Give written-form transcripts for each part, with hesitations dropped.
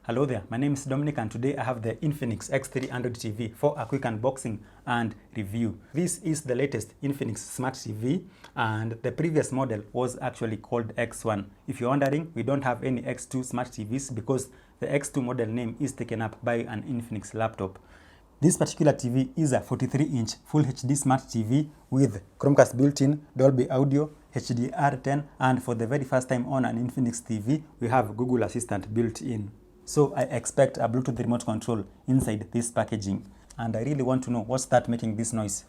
Hello there, my name is Dominic and today I have the Infinix X3 Android TV for a quick unboxing and review. This is the latest Infinix Smart TV and the previous model was actually called X1. If you're wondering, we don't have any X2 Smart TVs because the X2 model name is taken up by an Infinix laptop. This particular TV is a 43-inch Full HD Smart TV with Chromecast built-in, Dolby Audio, HDR10, and for the very first time on an Infinix TV, we have Google Assistant built in. So I expect a Bluetooth remote control inside this packaging. And I really want to know what's that making this noise.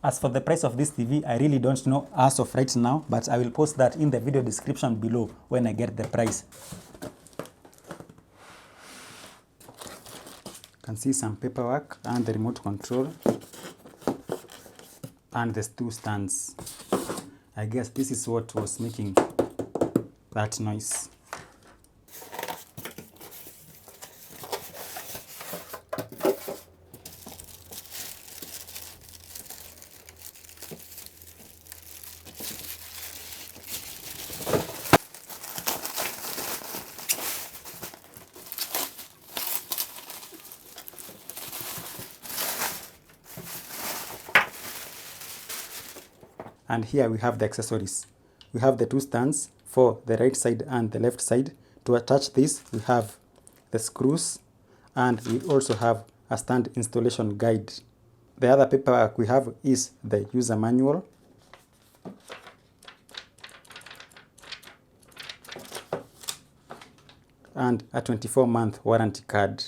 As for the price of this TV, I really don't know as of right now, but I will post that in the video description below when I get the price. You can see some paperwork and the remote control and the two stands. I guess this is what was making that noise. And here we have the accessories. We have the two stands for the right side and the left side. To attach this, we have the screws and we also have a stand installation guide. The other paperwork we have is the user manual. And a 24-month warranty card.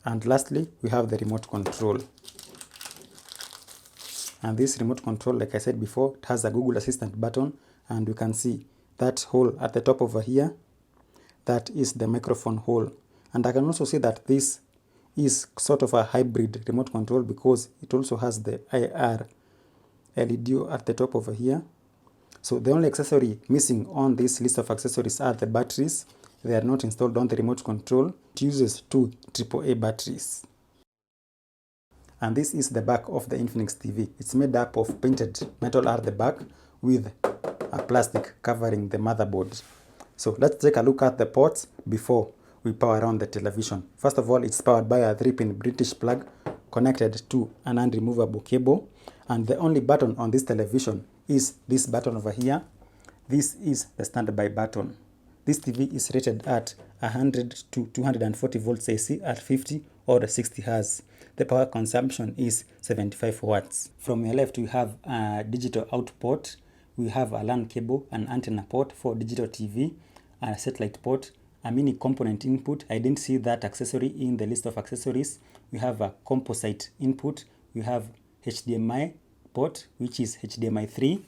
And lastly, we have the remote control. And this remote control, like I said before, it has a Google Assistant button, and you can see that hole at the top over here, that is the microphone hole. And I can also see that this is sort of a hybrid remote control because it also has the IR LED at the top over here. So the only accessory missing on this list of accessories are the batteries. They are not installed on the remote control. It uses two AAA batteries. And this is the back of the Infinix TV. It's made up of painted metal at the back with a plastic covering the motherboard. So let's take a look at the ports before we power on the television. First of all, it's powered by a 3-pin British plug connected to an unremovable cable. And the only button on this television is this button over here. This is the standby button. This TV is rated at 100 to 240 volts AC at 50 or 60 Hz. The power consumption is 75 watts. From your left, we have a digital out port. We have a LAN cable, an antenna port for digital TV, a satellite port, a mini component input. I didn't see that accessory in the list of accessories. We have a composite input. We have HDMI port, which is HDMI 3.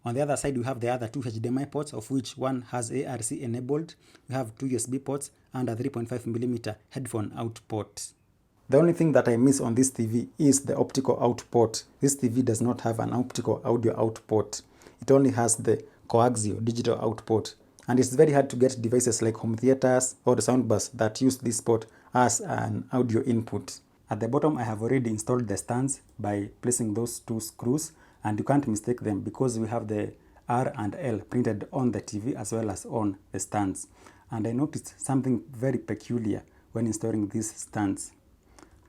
On the other side, we have the other two HDMI ports, of which one has ARC enabled. We have two USB ports and a 3.5mm headphone out port. The only thing that I miss on this TV is the optical out port. This TV does not have an optical audio out port. It only has the coaxial digital out port. And it's very hard to get devices like home theaters or the soundbars that use this port as an audio input. At the bottom, I have already installed the stands by placing those two screws, and you can't mistake them because we have the R and L printed on the TV as well as on the stands. And I noticed something very peculiar when installing these stands.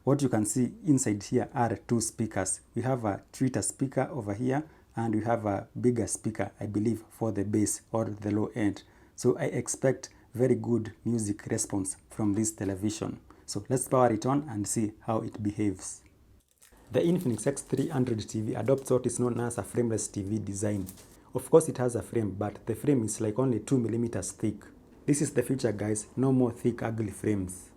What you can see inside here are two speakers. We have a tweeter speaker over here and we have a bigger speaker, I believe, for the bass or the low end. So I expect very good music response from this television. So let's power it on and see how it behaves. The Infinix X3 Android TV adopts what is known as a frameless TV design. Of course it has a frame, but the frame is like only 2mm thick. This is the future, guys, no more thick ugly frames.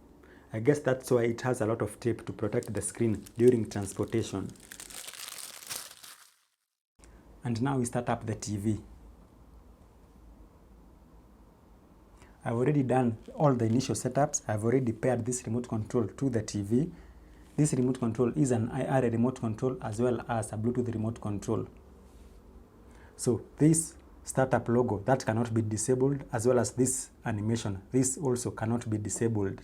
I guess that's why it has a lot of tape to protect the screen during transportation. And now we start up the TV. I've already done all the initial setups. I've already paired this remote control to the TV. This remote control is an IR remote control as well as a Bluetooth remote control. So this startup logo, that cannot be disabled, as well as this animation, this also cannot be disabled.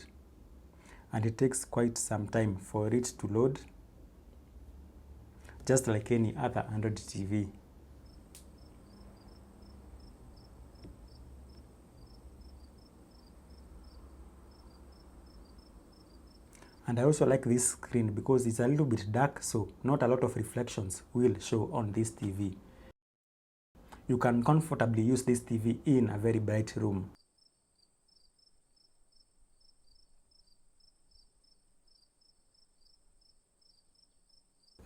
And it takes quite some time for it to load, just like any other Android TV. And I also like this screen because it's a little bit dark, so not a lot of reflections will show on this TV. You can comfortably use this TV in a very bright room.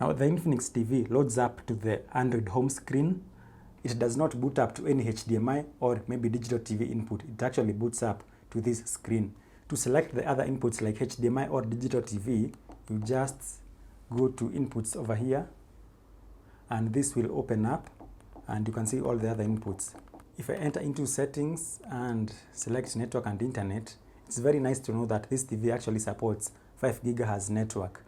Now the Infinix TV loads up to the Android home screen. It does not boot up to any HDMI or maybe digital TV input. It actually boots up to this screen. To select the other inputs like HDMI or digital TV, you just go to inputs over here, and this will open up and you can see all the other inputs. If I enter into settings and select network and internet, it's very nice to know that this TV actually supports 5 GHz network.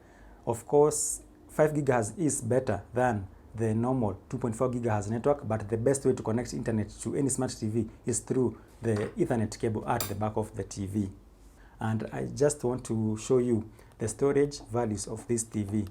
Of course, 5 GHz is better than the normal 2.4 GHz network, but the best way to connect internet to any smart TV is through the Ethernet cable at the back of the TV. And I just want to show you the storage values of this TV.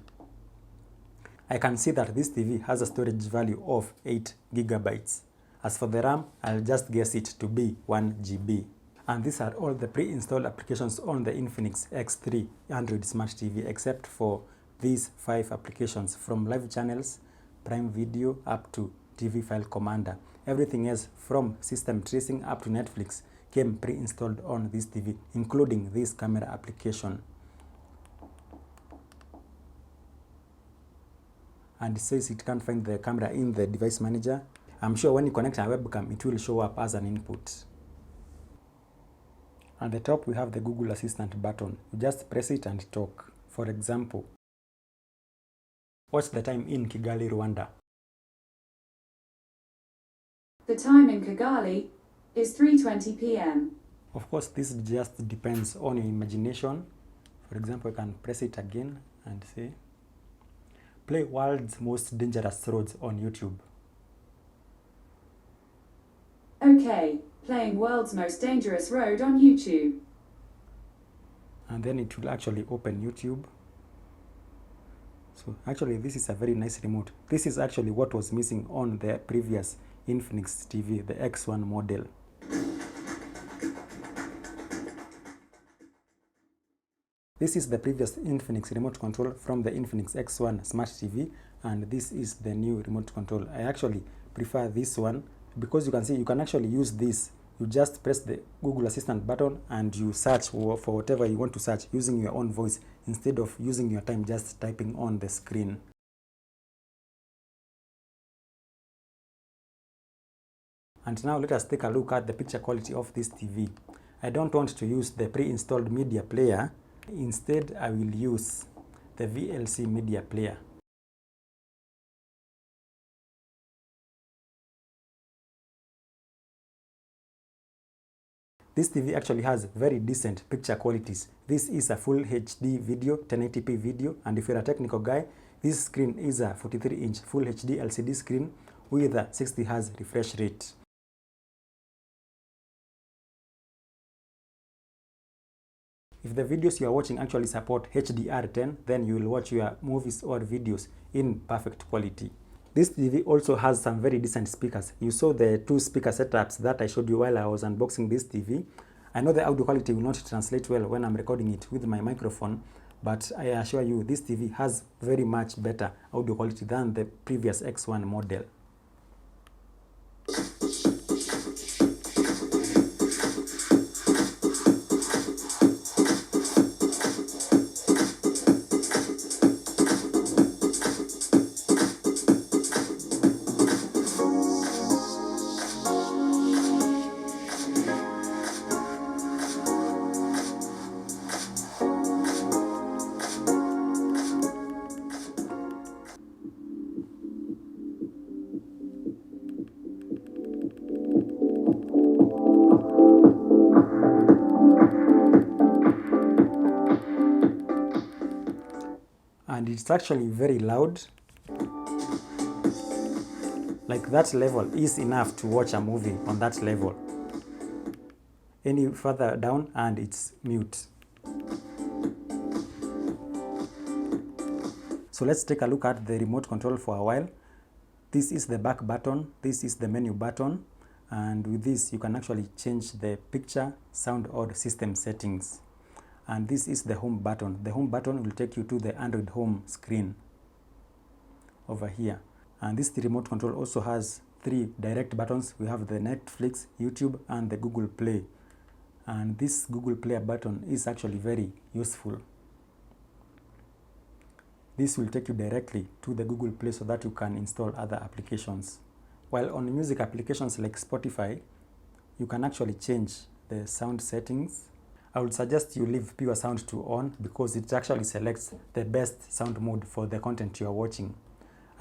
I can see that this TV has a storage value of 8 GB. As for the RAM, I'll just guess it to be 1 GB. And these are all the pre-installed applications on the Infinix X3 Android Smart TV, except for these 5 applications, from live channels, Prime Video, up to TV File Commander. Everything else from system tracing up to Netflix came pre-installed on this TV, including this camera application. And it says it can't find the camera in the device manager. I'm sure when you connect a webcam, it will show up as an input. At the top, we have the Google Assistant button. You just press it and talk. For example, what's the time in Kigali, Rwanda? The time in Kigali is 3:20 p.m. Of course, this just depends on your imagination. For example, I can press it again and say, play world's most dangerous roads on YouTube. Okay, playing world's most dangerous road on YouTube. And then it will actually open YouTube. So actually, this is a very nice remote. This is actually what was missing on the previous Infinix TV, the X1 model. This is the previous Infinix remote control from the Infinix X1 Smart TV, and this is the new remote control. I actually prefer this one because you can see you can actually use this. You just press the Google Assistant button and you search for whatever you want to search using your own voice instead of using your time just typing on the screen. And now let us take a look at the picture quality of this TV. I don't want to use the pre-installed media player. Instead, I will use the VLC media player. This TV actually has very decent picture qualities. This is a full HD video, 1080p video, and if you're a technical guy, this screen is a 43-inch full HD LCD screen with a 60 Hz refresh rate. If the videos you are watching actually support HDR10, then you will watch your movies or videos in perfect quality. This TV also has some very decent speakers. You saw the 2 speaker setups that I showed you while I was unboxing this TV. I know the audio quality will not translate well when I'm recording it with my microphone, but I assure you this TV has very much better audio quality than the previous X1 model. And it's actually very loud. Like that level is enough to watch a movie on that level. Any further down and it's mute. So let's take a look at the remote control for a while. This is the back button, this is the menu button, and with this you can actually change the picture, sound or system settings. and this is the home button. The home button will take you to the Android home screen over here. And this remote control also has 3 direct buttons. We have the Netflix, YouTube, and the Google Play. And this Google Play button is actually very useful. This will take you directly to the Google Play so that you can install other applications. While on music applications like Spotify, you can actually change the sound settings. I would suggest you leave pure sound to on because it actually selects the best sound mode for the content you are watching.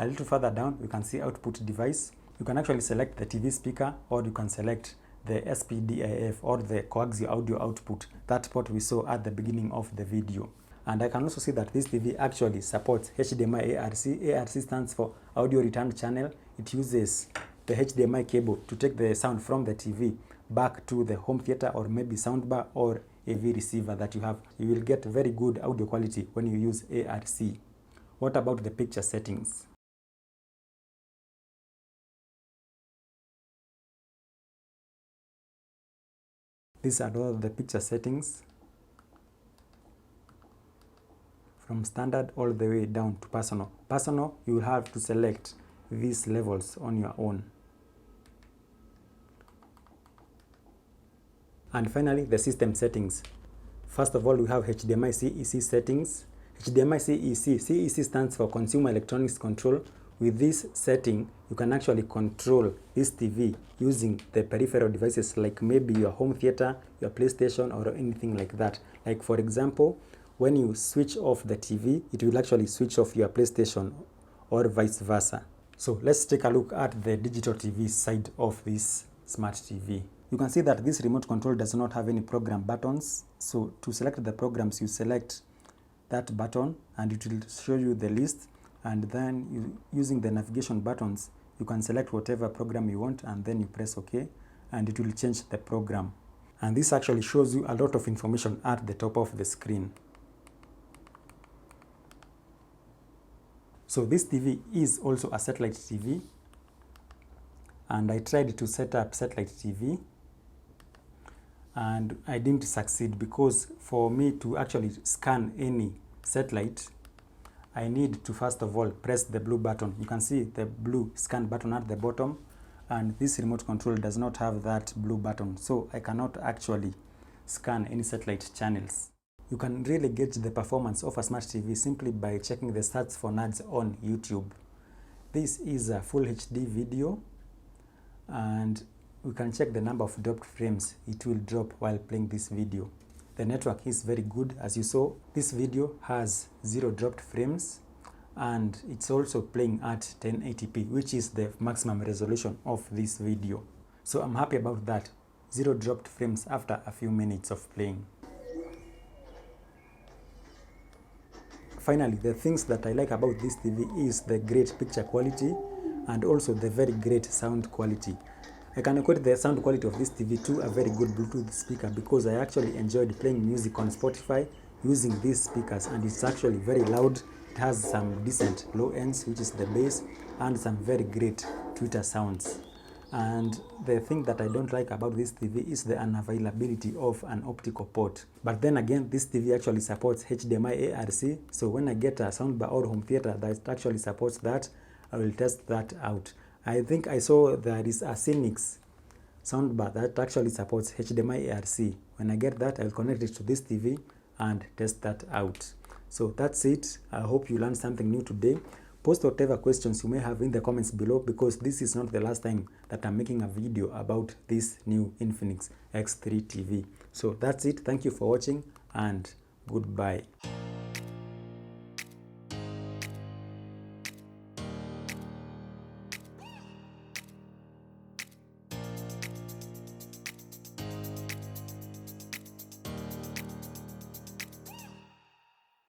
A little further down, you can see output device. You can actually select the TV speaker, or you can select the SPDIF or the Coaxial Audio Output, that port we saw at the beginning of the video. And I can also see that this TV actually supports HDMI ARC. ARC stands for Audio Return Channel. It uses the HDMI cable to take the sound from the TV back to the home theater or maybe soundbar or AV receiver that you have. You will get very good audio quality when you use ARC. What about the picture settings? These are all the picture settings, from standard all the way down to personal. Personal, you will have to select these levels on your own. And finally, the system settings. First of all, we have HDMI CEC settings. HDMI CEC. CEC stands for Consumer Electronics Control. With this setting, you can actually control this TV using the peripheral devices like maybe your home theater, your PlayStation, or anything like that. Like for example, when you switch off the TV, it will actually switch off your PlayStation or vice versa. So let's take a look at the digital TV side of this smart TV. You can see that this remote control does not have any program buttons. So to select the programs, you select that button and it will show you the list. And then using the navigation buttons, you can select whatever program you want and then you press OK and it will change the program. And this actually shows you a lot of information at the top of the screen. So this TV is also a satellite TV, and I tried to set up satellite TV and I didn't succeed because for me to actually scan any satellite, I need to first of all press the blue button. You can see the blue scan button at the bottom, and this remote control does not have that blue button, so I cannot actually scan any satellite channels. You can really gauge the performance of a smart TV simply by checking the stats for NADs on YouTube. This is a full HD video, and we can check the number of dropped frames it will drop while playing this video. The network is very good. As you saw, this video has 0 dropped frames, and it's also playing at 1080p, which is the maximum resolution of this video. So I'm happy about that. 0 dropped frames after a few minutes of playing. Finally, the things that I like about this TV is the great picture quality and also the very great sound quality. I can equate the sound quality of this TV to a very good Bluetooth speaker because I actually enjoyed playing music on Spotify using these speakers, and it's actually very loud. It has some decent low ends, which is the bass, and some very great tweeter sounds. And the thing that I don't like about this TV is the unavailability of an optical port. But then again, this TV actually supports HDMI ARC, so when I get a soundbar or home theater that actually supports that, I will test that out. I think I saw there is a Infinix soundbar that actually supports HDMI ARC. When I get that, I'll connect it to this TV and test that out. So that's it. I hope you learned something new today. Post whatever questions you may have in the comments below, because this is not the last time that I'm making a video about this new Infinix X3 TV. So that's it. Thank you for watching and goodbye.